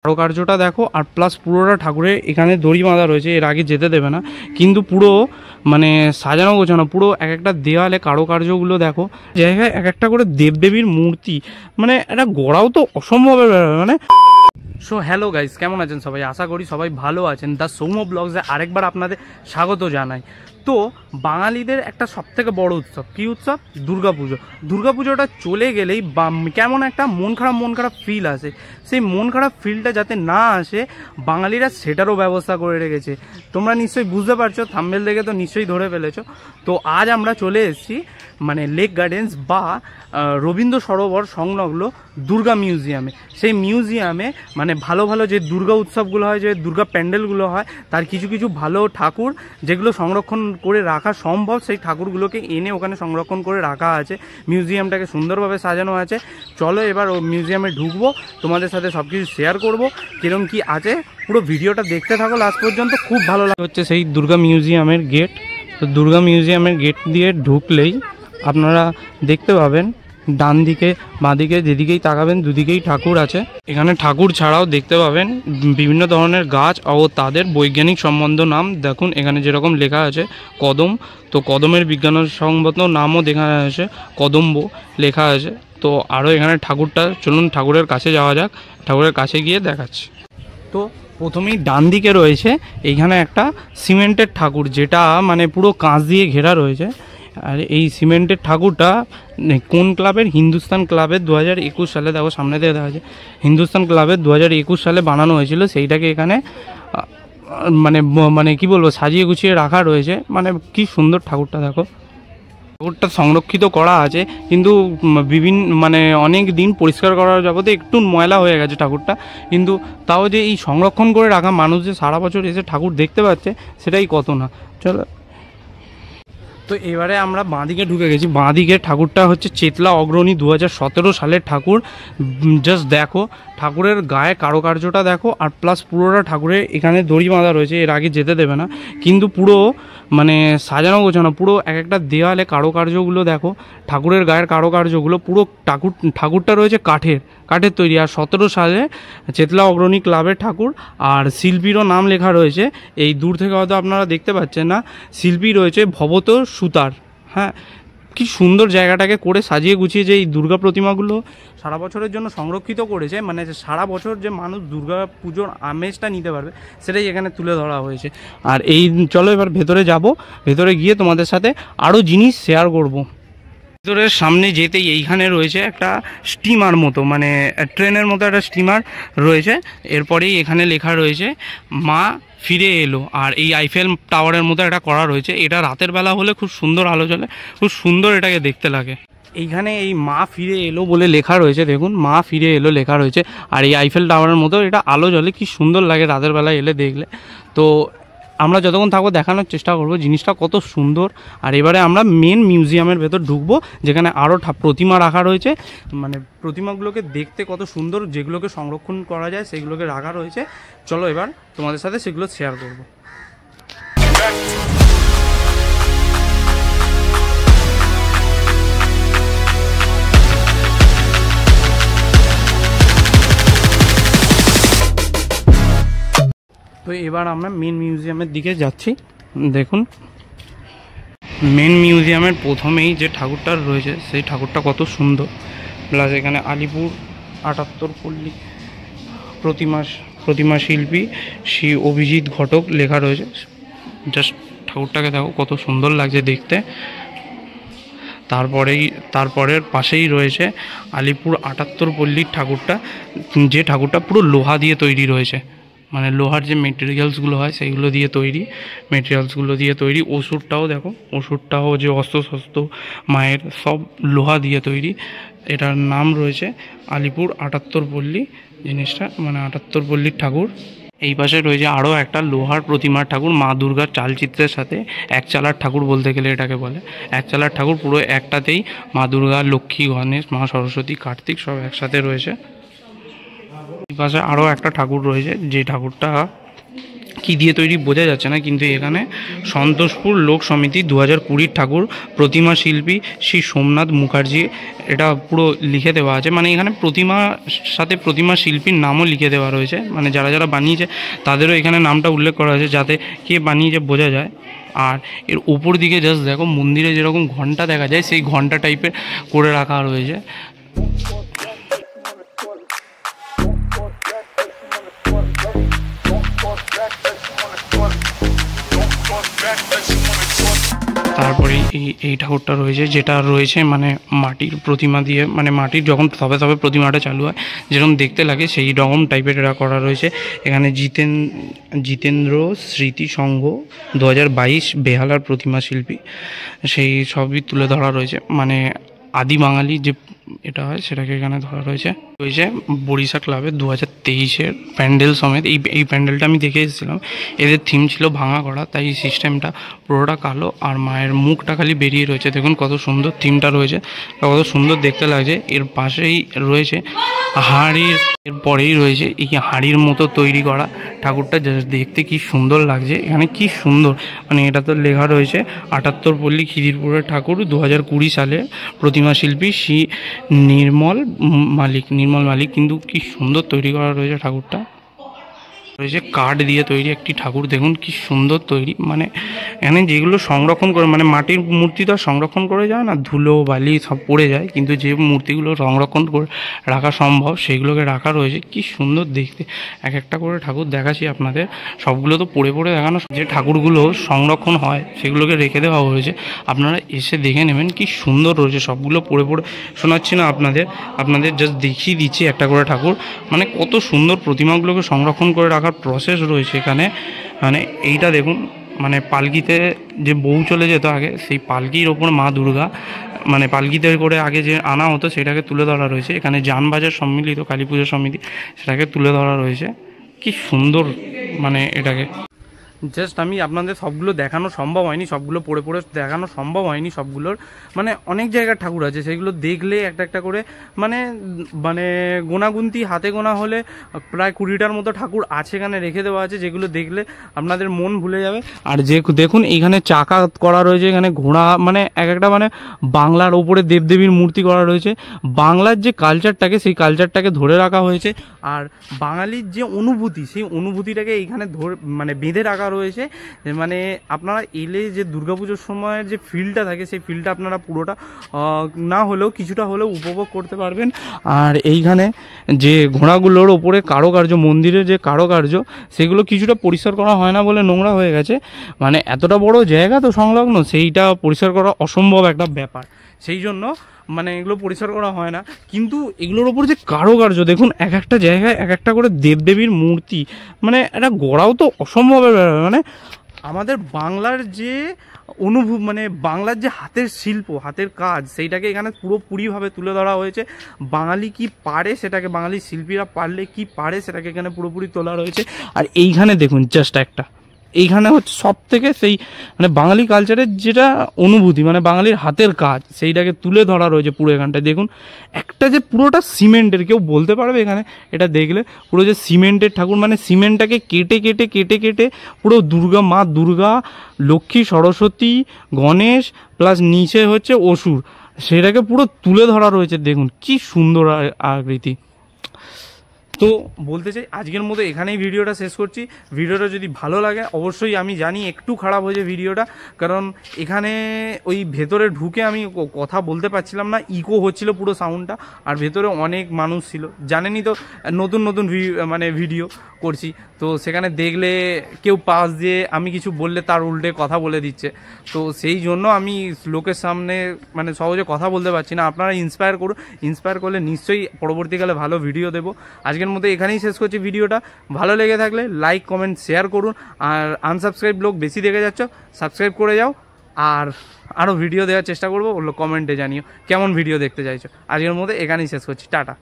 কারুকার্যটা দেখো, আর প্লাস পুরোটা ঠাকুরের এখানে দড়ি বাঁধা রয়েছে, এর আগে যেতে দেবে না, কিন্তু পুরো মানে সাজানো গোছানো, পুরো এক একটা দেওয়ালে কারুকার্যগুলো দেখো, জায়গায় এক একটা করে দেবদেবীর মূর্তি, মানে এটা গড়াও তো অসম্ভবের ব্যাপার মানে। সো হ্যালো গাইস, কেমন আছেন সবাই? আশা করি সবাই ভালো আছেন। দ্য সৌম্য ব্লগসে আরেকবার আপনাদের স্বাগত জানাই। তো বাঙালিদের একটা সবথেকে বড় উৎসব, কী উৎসব? দুর্গাপুজো। দুর্গাপুজোটা চলে গেলেই কেমন একটা মন খারাপ ফিল আসে। সেই মন খারাপ ফিলটা যাতে না আসে বাঙালিরা সেটারও ব্যবস্থা করে রেখেছে। তোমরা নিশ্চয়ই বুঝতে পারছো, থাম্বনেল দেখে তো নিশ্চয়ই ধরে ফেলেছো। তো আজ আমরা চলে এসেছি মানে লেক গার্ডেন্স বা রবীন্দ্র সরোবর সংলগ্ন দুর্গা মিউজিয়ামে। সেই মিউজিয়ামে মানে ভালো ভালো যে দুর্গা উৎসবগুলো হয়, যে দুর্গা প্যান্ডেলগুলো হয়, তার কিছু কিছু ভালো ঠাকুর যেগুলো সংরক্ষণ করে রাখা সম্ভব, সেই ঠাকুরগুলোকে এনে ওখানে সংরক্ষণ করে রাখা আছে। মিউজিয়ামটাকে সুন্দরভাবে সাজানো আছে। চলো এবার ও মিউজিয়ামে ঢুকবো, তোমাদের সাথে সব কিছু শেয়ার করবো কিরকম কি আছে। পুরো ভিডিওটা দেখতে থাকো লাস্ট পর্যন্ত, খুব ভালো লাগে। হচ্ছে সেই দুর্গা মিউজিয়ামের গেট। তো দুর্গা মিউজিয়ামের গেট দিয়ে ঢুকলেই আপনারা দেখতে পাবেন ডান দিকে বাঁ দিকে যেদিকেই তাকাবেন দুদিকেই ঠাকুর আছে। এখানে ঠাকুর ছাড়াও দেখতে পাবেন বিভিন্ন ধরনের গাছ ও তাদের বৈজ্ঞানিক সম্বন্ধ নাম। দেখুন এখানে যেরকম লেখা আছে কদম, তো কদমের বিজ্ঞানসম্মত নামও দেখা আছে, কদম্ব লেখা আছে। তো আরও এখানে ঠাকুরটা, চলুন ঠাকুরের কাছে যাওয়া যাক, ঠাকুরের কাছে গিয়ে দেখাচ্ছি। তো প্রথমেই ডান দিকে রয়েছে এইখানে একটা সিমেন্টের ঠাকুর, যেটা মানে পুরো কাঁচ দিয়ে ঘেরা রয়েছে। আর এই সিমেন্টের ঠাকুরটা কোন ক্লাবের? হিন্দুস্তান ক্লাবের 2021 সালে, দেখো সামনে দিয়ে দেখা যায়, হিন্দুস্তান ক্লাবের 2021 সালে বানানো হয়েছিল। সেইটাকে এখানে মানে মানে কি বলবো, সাজিয়ে গুছিয়ে রাখা রয়েছে। মানে কি সুন্দর ঠাকুরটা দেখো। ঠাকুরটা সংরক্ষিত করা আছে, কিন্তু বিভিন্ন মানে অনেক দিন পরিষ্কার করার যাবতে একটু ময়লা হয়ে গেছে ঠাকুরটা, কিন্তু তাও যে এই সংরক্ষণ করে রাখা, মানুষ যে সারা বছর এসে ঠাকুর দেখতে পাচ্ছে সেটাই কত না। চলো, তো এবারে আমরা বাঁদিকে ঢুকে গেছি। বাঁদিকে ঠাকুরটা হচ্ছে চেতলা অগ্রণী 2017 সালের ঠাকুর। জাস্ট দেখো ঠাকুরের গায়ে কারুকার্যটা দেখো, আর প্লাস পুরোটা ঠাকুরের এখানে দড়ি বাঁধা রয়েছে, এর আগে যেতে দেবে না, কিন্তু পুরো মানে সাজানো গোছানো, পুরো এক একটা দেওয়ালে কারুকার্যগুলো দেখো, ঠাকুরের গায়ের কারুকার্যগুলো পুরো ঠাকুরটা রয়েছে কাঠের তৈরি। আর 17 সালে চেতলা অগ্রণী ক্লাবের ঠাকুর, আর শিল্পীরও নাম লেখা রয়েছে। এই দূর থেকে হয়তো আপনারা দেখতে পাচ্ছেন না, শিল্পী রয়েছে ভবত সুতার। হ্যাঁ, কি সুন্দর জায়গাটাকে করে সাজিয়ে গুছিয়ে যে এই দুর্গা প্রতিমাগুলো সারা বছরের জন্য সংরক্ষিত করেছে, মানে সারা বছর যে মানুষ দুর্গা পুজোর আমেজটা নিতে পারবে সেটাই এখানে তুলে ধরা হয়েছে। আর এই চলো এবার ভেতরে যাব, ভেতরে গিয়ে তোমাদের সাথে আরও জিনিস শেয়ার করব। ভিতরের সামনে যেতেই এইখানে রয়েছে একটা স্টিমার মতো, মানে ট্রেনের মতো একটা স্টিমার রয়েছে। এরপরেই এখানে লেখা রয়েছে মা ফিরে এলো। আর এই আইফেল টাওয়ারের মতো একটা করা রয়েছে, এটা রাতের বেলা হলে খুব সুন্দর আলো জ্বলে, খুব সুন্দর এটাকে দেখতে লাগে। এইখানে এই মা ফিরে এলো বলে লেখা রয়েছে, দেখুন মা ফিরে এলো লেখা রয়েছে। আর এই আইফেল টাওয়ারের মতো এটা আলো জ্বলে, কি সুন্দর লাগে রাতের বেলা এলে দেখলে। তো আমরা যতক্ষণ থাকবো দেখানোর চেষ্টা করবো জিনিসটা কত সুন্দর। আর এবারে আমরা মেন মিউজিয়ামের ভেতর ঢুকবো, যেখানে আরও প্রতিমা রাখা রয়েছে, মানে প্রতিমাগুলোকে দেখতে কত সুন্দর, যেগুলোকে সংরক্ষণ করা যায় সেগুলোকে রাখা রয়েছে। চলো এবার তোমাদের সাথে সেগুলো শেয়ার করবো। তো এবার আমরা মেন মিউজিয়ামের দিকে যাচ্ছি। দেখুন মেন মিউজিয়ামের প্রথমেই যে ঠাকুরটা রয়েছে সেই ঠাকুরটা কত সুন্দর, প্লাস এখানে আলিপুর 78 পল্লী প্রতিমা শিল্পী শ্রী অভিজিৎ ঘটক লেখা রয়েছে। জাস্ট ঠাকুরটাকে দেখো কত সুন্দর লাগছে দেখতে। তারপরের পাশেই রয়েছে আলিপুর 78 পল্লীর ঠাকুরটা, যে ঠাকুরটা পুরো লোহা দিয়ে তৈরি রয়েছে, মানে লোহার যে মেটেরিয়ালসগুলো হয় সেইগুলো দিয়ে তৈরি। ওষুধটাও দেখো, ওষুধটাও যে অস্ত্র মায়ের সব লোহা দিয়ে তৈরি। এটার নাম রয়েছে আলিপুর 78 পল্লী জিনিসটা, মানে 78 পল্লীর ঠাকুর। এই পাশে রয়েছে আরও একটা লোহার প্রতিমার ঠাকুর, মা দুর্গার চালচিত্রের সাথে একচালার ঠাকুর বলতে গেলে এটাকে বলে। একচালার ঠাকুর পুরো একটাতেই মা দুর্গা, লক্ষ্মী, গণেশ, মা সরস্বতী, কার্তিক সব একসাথে রয়েছে। এই পাশে আরও একটা ঠাকুর রয়েছে, যে ঠাকুরটা কী দিয়ে তৈরি বোঝা যাচ্ছে না, কিন্তু এখানে সন্তোষপুর লোক সমিতি 2020 ঠাকুর, প্রতিমা শিল্পী শ্রী সোমনাথ মুখার্জি, এটা পুরো লিখে দেওয়া আছে। মানে এখানে প্রতিমার সাথে প্রতিমা শিল্পীর নামও লিখে দেওয়া রয়েছে, মানে যারা যারা বানিয়েছে তাদেরও এখানে নামটা উল্লেখ করা হয়েছে যাতে কে বানিয়েছে বোঝা যায়। আর এর উপর দিকে জাস্ট দেখো মন্দিরে যেরকম ঘন্টা দেখা যায় সেই ঘন্টা টাইপের করে রাখা রয়েছে। তারপরে এই ঠাকুরটা রয়েছে, যেটা রয়েছে মানে মাটির প্রতিমা দিয়ে, মানে মাটির যখন তবে তবে প্রতিমাটা চালু হয় যেরকম দেখতে লাগে সেই রকম টাইপের এরা করা রয়েছে। এখানে জিতেন্দ্র স্মৃতি সংঘ 2022 বেহালার প্রতিমা শিল্পী, সেই সবই তুলে ধরা রয়েছে। মানে আদি বাঙালি যে এটা হয় সেটাকে এখানে ধরা রয়েছে। বরিশা ক্লাবের 2023-এর প্যান্ডেল সমেত। এই প্যান্ডেলটা আমি দেখে এসেছিলাম, এদের থিম ছিল ভাঙা করা, তাই সিস্টেমটা পুরোটা কালো আর মায়ের মুখটা খালি বেরিয়ে রয়েছে। দেখুন কত সুন্দর থিমটা রয়েছে, কত সুন্দর দেখতে লাগছে। এর পাশেই রয়েছে হাড়ির, এর পরেই রয়েছে এই হাড়ির মতো তৈরি করা ঠাকুরটা, দেখতে কি সুন্দর লাগছে। এখানে কি সুন্দর, মানে এটা তো লেখা রয়েছে 78 পল্লী খিদিরপুরের ঠাকুর 2020 সালে প্রতিমা শিল্পী শ্রী নির্মল মালিক। কিন্তু কি সুন্দর তৈরি করা রয়েছে ঠাকুরটা। রয়েছে কাঠ দিয়ে তৈরি একটি ঠাকুর, দেখুন কি সুন্দর তৈরি। মানে এখানে যেগুলো সংরক্ষণ করে, মানে মাটির মূর্তি তো সংরক্ষণ করে যায় না, ধুলো বালি সব পড়ে যায়, কিন্তু যে মূর্তিগুলো সংরক্ষণ করে রাখা সম্ভব সেগুলোকে রাখা রয়েছে। কি সুন্দর দেখতে। এক একটা করে ঠাকুর দেখাচ্ছি আপনাদের, সবগুলো তো পড়ে পড়ে দেখানো। যে ঠাকুরগুলো সংরক্ষণ হয় সেগুলোকে রেখে দেওয়া হয়েছে, আপনারা এসে দেখে নেবেন কি সুন্দর রয়েছে। সবগুলো পড়ে পড়ে শোনাচ্ছি না আপনাদের জাস্ট দেখিয়ে দিচ্ছি একটা করে ঠাকুর। মানে কত সুন্দর প্রতিমাগুলোকে সংরক্ষণ করে রাখার প্রসেস রয়েছে এখানে। মানে এইটা দেখুন, মানে পালকিতে যে বউ চলে যেত আগে, সেই পালকির ওপর মা দুর্গা, মানে পালকিতে করে আগে যে আনা হতো সেটাকে তুলে ধরা রয়েছে এখানে। যানবাজার সম্মিলিত কালী পুজো সমিতি সেটাকে তুলে ধরা রয়েছে। কি সুন্দর, মানে এটাকে জাস্ট আমি আপনাদের সবগুলো দেখানো সম্ভব হয়নি, সবগুলো পড়ে পড়ে দেখানো সম্ভব হয়নি সবগুলোর। মানে অনেক জায়গার ঠাকুর আছে, সেগুলো দেখলে একটা একটা করে মানে গোনাগুন্তি হাতে গোনা হলে প্রায় 20টার মতো ঠাকুর আছে এখানে রেখে দেওয়া আছে, যেগুলো দেখলে আপনাদের মন ভুলে যাবে। আর যে দেখুন এইখানে চাকা করা রয়েছে, এখানে ঘোড়া, মানে এক একটা মানে বাংলার ওপরে দেবদেবীর মূর্তি করা রয়েছে। বাংলার যে কালচারটাকে, সেই কালচারটাকে ধরে রাখা হয়েছে। আর বাঙালির যে অনুভূতি, সেই অনুভূতিটাকে এইখানে মানে বেঁধে রাখা রয়েছে। মানে আপনারা এলে যে দুর্গাপুজোর সময়ের যে ফিলটা থাকে, সেই ফিলটা আপনারা পুরোটা না হলেও কিছুটা হলেও উপভোগ করতে পারবেন। আর এইখানে যে ঘোড়াগুলোর ওপরে কারুকার্য, মন্দিরের যে কারুকার্য, সেগুলো কিছুটা পরিষ্কার করা হয় না বলে নোংরা হয়ে গেছে। মানে এতটা বড় জায়গা তো সংলগ্ন, সেইটা পরিষ্কার করা অসম্ভব একটা ব্যাপার, সেই জন্য মানে এগুলো পরিষ্কার করা হয় না। কিন্তু এগুলোর ওপর যে কারুকার্য দেখুন, এক একটা জায়গায় এক একটা করে দেবদেবীর মূর্তি, মানে এটা গড়াও তো অসম্ভবের ব্যাপার। মানে আমাদের বাংলার যে মানে বাংলার যে হাতের শিল্প, হাতের কাজ, সেইটাকে এখানে পুরোপুরিভাবে তুলে ধরা হয়েছে। বাঙালি কি পারে সেটাকে, বাঙালি শিল্পীরা পারলে কি পারে সেটাকে এখানে পুরোপুরি তোলা রয়েছে। আর এইখানে দেখুন জাস্ট একটা, এইখানে হচ্ছে সব থেকে সেই মানে বাঙালি কালচারের যেটা অনুভূতি, মানে বাঙালির হাতের কাজ, সেইটাকে তুলে ধরা রয়েছে পুরো এখানটায়। দেখুন একটা যে পুরোটা সিমেন্টের, কেউ বলতে পারবে এখানে এটা দেখলে পুরো যে সিমেন্টের ঠাকুর, মানে সিমেন্টটাকে কেটে কেটে কেটে কেটে পুরো দুর্গা, মা দুর্গা, লক্ষ্মী, সরস্বতী, গণেশ প্লাস নিচে হচ্ছে অসুর, সেটাকে পুরো তুলে ধরা রয়েছে। দেখুন কি সুন্দর আকৃতি। তো বলতে চাই আজকের মতো এখানেই ভিডিওটা শেষ করছি। ভিডিওটা যদি ভালো লাগে, অবশ্যই আমি জানি একটু খারাপ হয়েছে ভিডিওটা, কারণ এখানে ওই ভেতরে ঢুকে আমি কথা বলতে পারছিলাম না, ইকো হচ্ছিল পুরো সাউন্ডটা। আর ভেতরে অনেক মানুষ ছিল, জানেনই তো নতুন নতুন মানে ভিডিও করছি, তো সেখানে দেখলে কেউ পাশ দিয়ে আমি কিছু বললে তার উল্টে কথা বলে দিচ্ছে, তো সেই জন্য আমি লোকের সামনে মানে সহজে কথা বলতে পারছি না। আপনারা ইন্সপায়ার করুন, ইন্সপায়ার করলে নিশ্চয়ই পরবর্তীকালে ভালো ভিডিও দেবো। আজকের মধ্যে এখানেই শেষ করছি ভিডিওটা। ভালো লেগে থাকলে লাইক কমেন্ট শেয়ার করুন। আর আনসাবস্ক্রাইব লোক বেশি দেখে যাচ্ছ, সাবস্ক্রাইব করে যাও। আর আরও ভিডিও দেওয়ার চেষ্টা করবো, ওগুলো কমেন্টে জানিও কেমন ভিডিও দেখতে চাইছো। আজকের মধ্যে এখানেই শেষ করছি, টাটা।